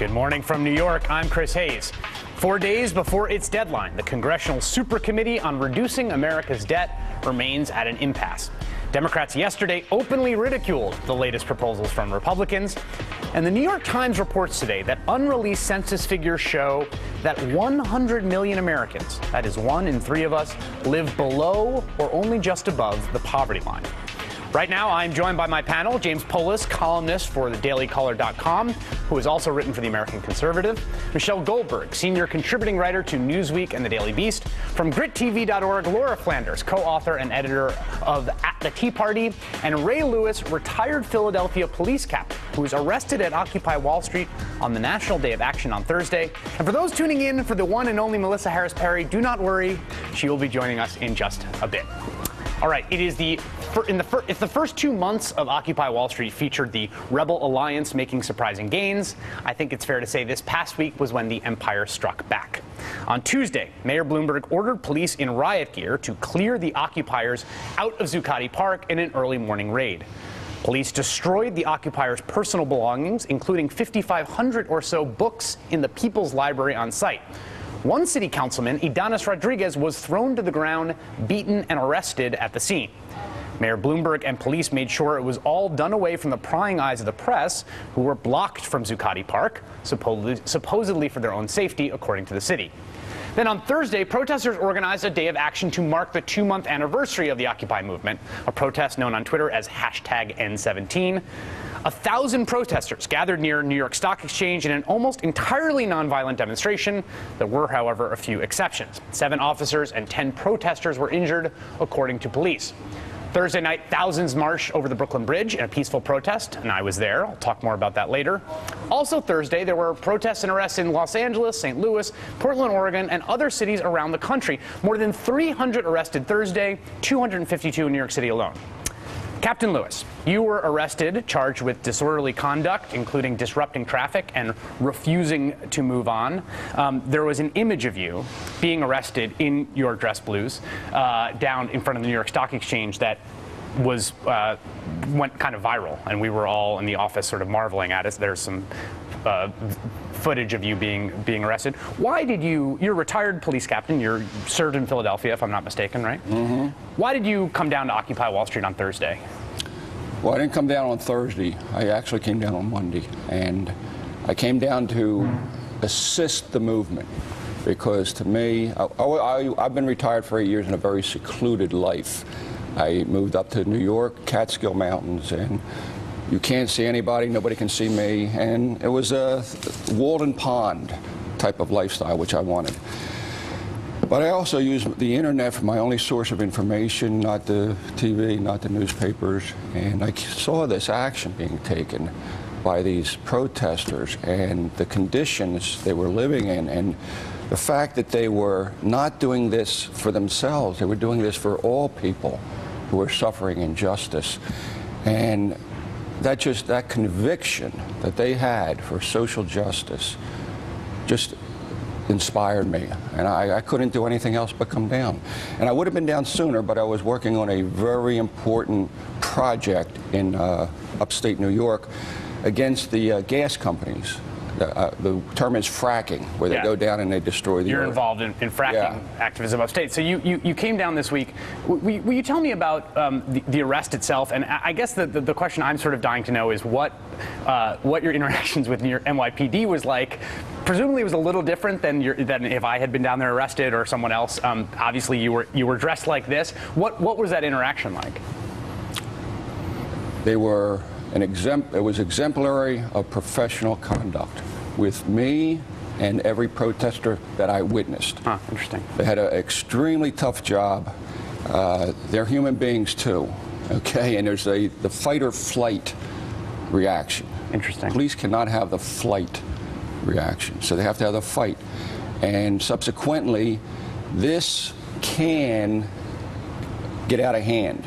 Good morning from New York. I'm Chris Hayes. 4 days before its deadline, the Congressional Supercommittee on Reducing America's Debt remains at an impasse. Democrats yesterday openly ridiculed the latest proposals from Republicans. And the New York Times reports today that unreleased census figures show that 100 million Americans, that is 1 in 3 of us, live below or only just above the poverty line. Right now, I'm joined by my panel, James Polis, columnist for thedailycaller.com, who has also written for The American Conservative, Michelle Goldberg, senior contributing writer to Newsweek and The Daily Beast, from GritTV.org, Laura Flanders, co-author and editor of At the Tea Party, and Ray Lewis, retired Philadelphia police captain, who was arrested at Occupy Wall Street on the National Day of Action on Thursday. And for those tuning in for the one and only Melissa Harris Perry, do not worry, she will be joining us in just a bit. All right, it's the first 2 months of Occupy Wall Street featured the Rebel Alliance making surprising gains. I think it's fair to say this past week was when the empire struck back. On Tuesday, Mayor Bloomberg ordered police in riot gear to clear the occupiers out of Zuccotti Park in an early morning raid. Police destroyed the occupiers' personal belongings, including 5,500 or so books in the People's Library on site. One city councilman, Ydanis Rodriguez, was thrown to the ground, beaten, and arrested at the scene. Mayor Bloomberg and police made sure it was all done away from the prying eyes of the press, who were blocked from Zuccotti Park, supposedly for their own safety, according to the city. Then on Thursday, protesters organized a day of action to mark the 2-month anniversary of the Occupy movement, a protest known on Twitter as #N17. 1,000 protesters gathered near New York Stock Exchange in an almost entirely nonviolent demonstration. There were, however, a few exceptions. 7 officers and 10 protesters were injured, according to police. Thursday night, thousands marched over the Brooklyn Bridge in a peaceful protest, and I was there. I'll talk more about that later. Also Thursday, there were protests and arrests in Los Angeles, St. Louis, Portland, Oregon, and other cities around the country. More than 300 arrested Thursday, 252 in New York City alone. Captain Lewis, you were arrested, charged with disorderly conduct, including disrupting traffic and refusing to move on. There was an image of you being arrested in your dress blues down in front of the New York Stock Exchange that went kind of viral, and we were all in the office sort of marveling at it. There's some footage of you being arrested. Why did you're a retired police captain, you're served in Philadelphia, if I'm not mistaken, right? Mm-hmm. Why did you come down to Occupy Wall Street on Thursday? Well, I didn't come down on Thursday. I actually came down on Monday. And I came down to assist the movement because, to me, I've been retired for 8 years in a very secluded life. I moved up to New York, Catskill Mountains, and you can't see anybody, nobody can see me, and it was a Walden Pond type of lifestyle, which I wanted. But I also use the internet for my only source of information, not the TV, not the newspapers, and I saw this action being taken by these protesters and the conditions they were living in, and the fact that they were not doing this for themselves, they were doing this for all people who were suffering injustice. And that conviction that they had for social justice just inspired me. And I couldn't do anything else but come down. And I would have been down sooner, but I was working on a very important project in upstate New York against the gas companies. The term is fracking, where they go down and they destroy the You're earth. involved in fracking activism upstate. So you came down this week. Will you tell me about the arrest itself? And I guess the question I'm sort of dying to know is what your interactions with New York NYPD was like. Presumably it was a little different than if I had been down there arrested or someone else. Obviously you were dressed like this. What was that interaction like? They were it was exemplary of professional conduct with me and every protester that I witnessed. Interesting. They had an extremely tough job. They're human beings too, okay? And there's the fight or flight reaction. Interesting. Police cannot have the flight reaction, so they have to have the fight. And subsequently, this can get out of hand.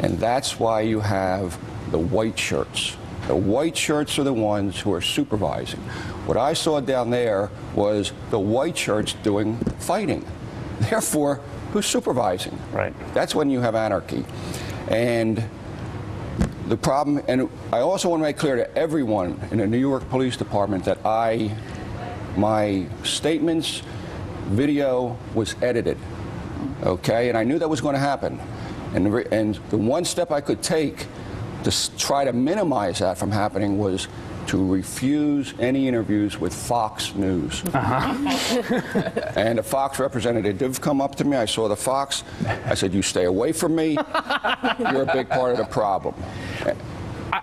And that's why you have the white shirts. The white shirts are the ones who are supervising. What I saw down there was the white shirts doing fighting. Therefore, who's supervising? Right. That's when you have anarchy. And The problem, and I also want to make clear to everyone in the New York Police Department that my statements, video was edited, okay? And I knew that was going to happen. And the one step I could take to try to minimize that from happening was to refuse any interviews with Fox News. And a Fox representative did come up to me. I saw the Fox. I said, "You stay away from me. You're a big part of the problem."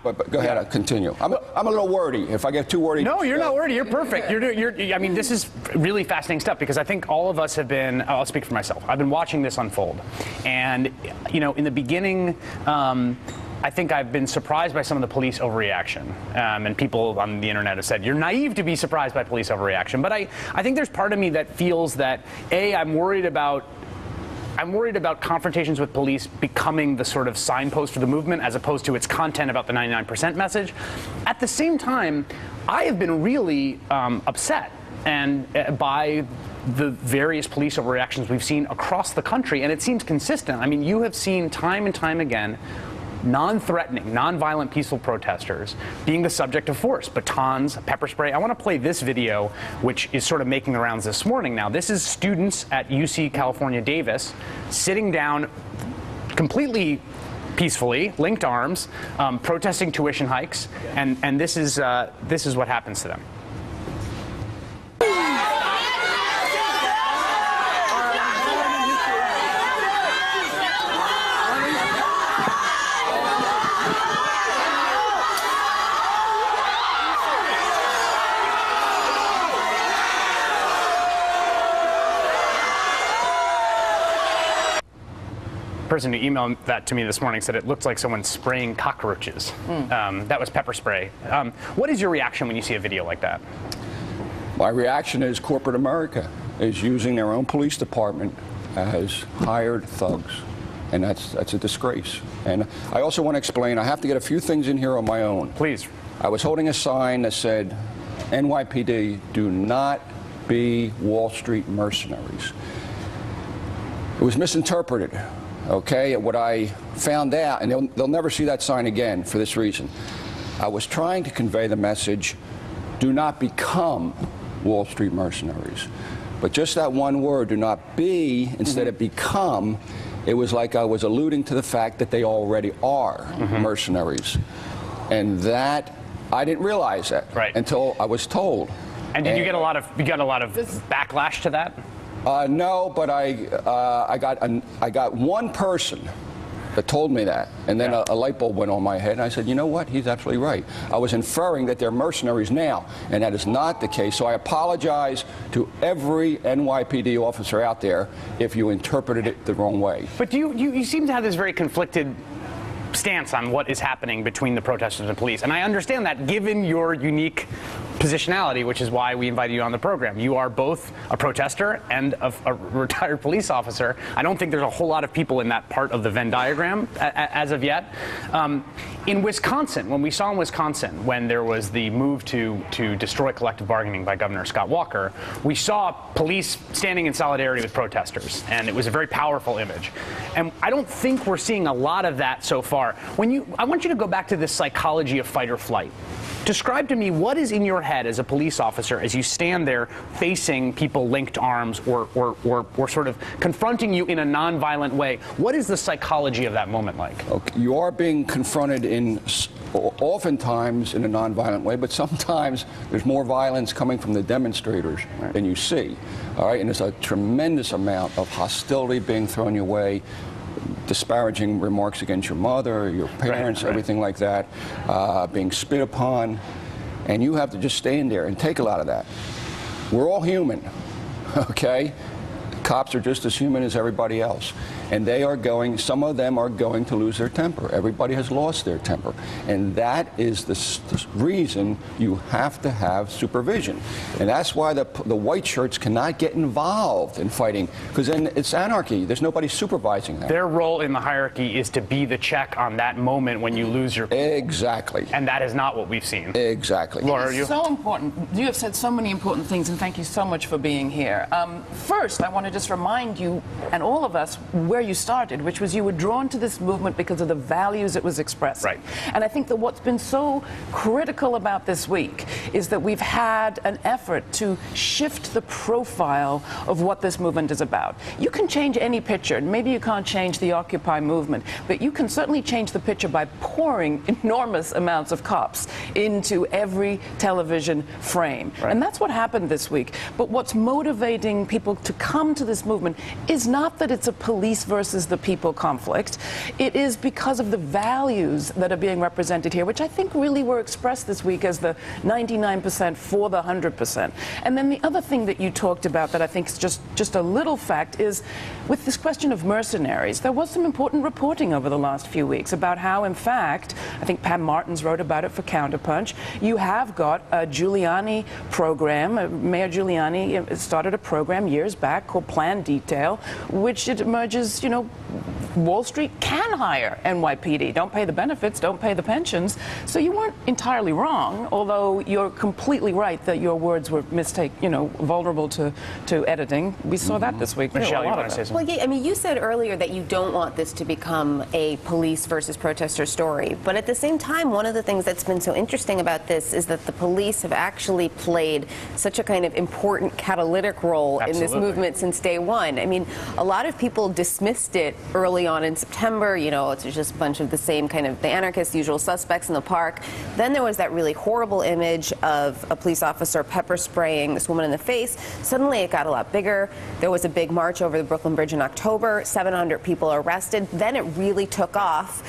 But go ahead, continue. I'm a little wordy. If I get too wordy. No, you're not wordy. You're perfect. I mean, this is really fascinating stuff because I think all of us have been, I'll speak for myself, I've been watching this unfold. And, you know, in the beginning, I think I've been surprised by some of the police overreaction. And people on the internet have said, you're naive to be surprised by police overreaction. But I think there's part of me that feels that, A, I'm worried about confrontations with police becoming the sort of signpost for the movement as opposed to its content about the 99% message. At the same time, I have been really upset by the various police overreactions we've seen across the country, and it seems consistent. I mean, you have seen time and time again non-threatening, non-violent, peaceful protesters being the subject of force, batons, pepper spray. I want to play this video, which is sort of making the rounds this morning now. This is students at UC California, Davis, sitting down completely peacefully, linked arms, protesting tuition hikes, and this is what happens to them. Person who emailed that to me this morning said it looked like someone spraying cockroaches. That was pepper spray. What is your reaction when you see a video like that? My reaction is corporate America is using their own police department as hired thugs, and that's a disgrace. And I also want to explain, I have to get a few things in here on my own. Please. I was holding a sign that said, NYPD, do not be Wall Street mercenaries. It was misinterpreted. Okay, what I found out, and they'll never see that sign again for this reason. I was trying to convey the message, do not become Wall Street mercenaries. But just that one word, do not be, instead of become, it was like I was alluding to the fact that they already are mercenaries. And that, I didn't realize that until I was told. And did you get a lot of backlash to that? No, but I got one person that told me that, and then a light bulb went on my head, and I said, you know what, he's absolutely right. I was inferring that they're mercenaries now, and that is not the case, so I apologize to every NYPD officer out there if you interpreted it the wrong way. But you seem to have this very conflicted stance on what is happening between the protesters and police. And I understand that given your unique positionality, which is why we invited you on the program. You are both a protester and a retired police officer. I don't think there's a whole lot of people in that part of the Venn diagram as of yet. In Wisconsin, when we saw in Wisconsin, when there was the move to destroy collective bargaining by Governor Scott Walker, we saw police standing in solidarity with protesters, and it was a very powerful image. And I don't think we're seeing a lot of that so far. I want you to go back to this psychology of fight or flight. Describe to me what is in your head as a police officer as you stand there facing people linked arms or sort of confronting you in a nonviolent way. What is the psychology of that moment like? Okay. You are being confronted oftentimes in a nonviolent way, but sometimes there's more violence coming from the demonstrators than you see. All right, and there's a tremendous amount of hostility being thrown your way, disparaging remarks against your mother, your parents, everything like that, being spit upon, and you have to just stand there and take a lot of that. We're all human, okay? Cops are just as human as everybody else. And some of them are going to lose their temper. Everybody has lost their temper. And that is the reason you have to have supervision. And that's why the white shirts cannot get involved in fighting, because then it's anarchy. There's nobody supervising that. Their role in the hierarchy is to be the check on that moment when you lose your... Exactly. And that is not what we've seen. Exactly. Laura, it's so important. You have said so many important things, and thank you so much for being here. First, I want to just remind you and all of us where you started, which was you were drawn to this movement because of the values it was expressing. Right. And I think that what's been so critical about this week is that we've had an effort to shift the profile of what this movement is about. You can change any picture. Maybe you can't change the Occupy movement, but you can certainly change the picture by pouring enormous amounts of cops into every television frame. Right. And that's what happened this week. But what's motivating people to come to this movement is not that it's a police versus the people conflict. It is because of the values that are being represented here, which I think really were expressed this week as the 99% for the 100%. And then the other thing that you talked about that I think is just a little fact is with this question of mercenaries, there was some important reporting over the last few weeks about how, in fact, I think Pam Martins wrote about it for Counterpunch, you have got a Giuliani program. Mayor Giuliani started a program years back called Plan Detail, which it emerges, you know, Wall Street can hire NYPD. Don't pay the benefits, don't pay the pensions. So you weren't entirely wrong, although you're completely right that your words were vulnerable to editing. We saw that this week. Michelle, you want to say something? Well, yeah, I mean, you said earlier that you don't want this to become a police versus protester story. But at the same time, one of the things that's been so interesting about this is that the police have actually played such a kind of important catalytic role in this movement since day one. I mean, a lot of people dismissed it early on in September. You know, it's just a bunch of the same kind of the anarchists, usual suspects in the park. Then there was that really horrible image of a police officer pepper spraying this woman in the face. Suddenly it got a lot bigger. There was a big march over the Brooklyn Bridge in October, 700 people arrested. Then it really took off.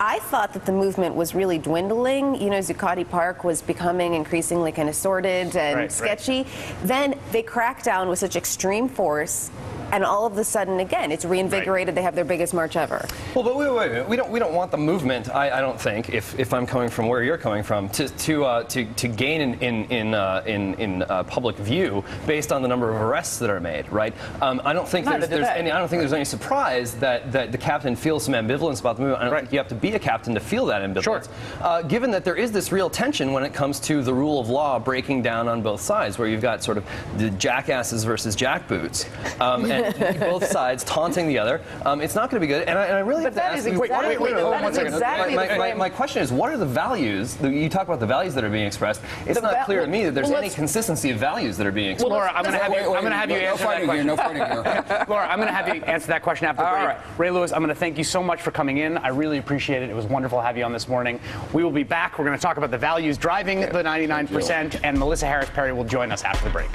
I thought that the movement was really dwindling. You know, Zuccotti Park was becoming increasingly kind of sordid and sketchy. Then they cracked down with such extreme force. And all of a sudden, again, it's reinvigorated. They have their biggest march ever. Well, but wait. We don't want the movement. I don't think, if I'm coming from where you're coming from, to gain in public view based on the number of arrests that are made, right? I don't think there's any surprise that the captain feels some ambivalence about the movement. I don't think you have to be a captain to feel that ambivalence. Sure. Given that there is this real tension when it comes to the rule of law breaking down on both sides, where you've got sort of the jackasses versus jackboots. And both sides taunting the other. It's not going to be good. And I really have to ask you, my question is, what are the values? You talk about the values that are being expressed. It's not clear to me that there's any consistency of values that are being expressed. Laura, I'm going to have you answer that question. No fighting here. Laura, I'm going to have you answer that question after the break. Right. Ray Lewis, I'm going to thank you so much for coming in. I really appreciate it. It was wonderful to have you on this morning. We will be back. We're going to talk about the values driving the 99%, and Melissa Harris Perry will join us after the break.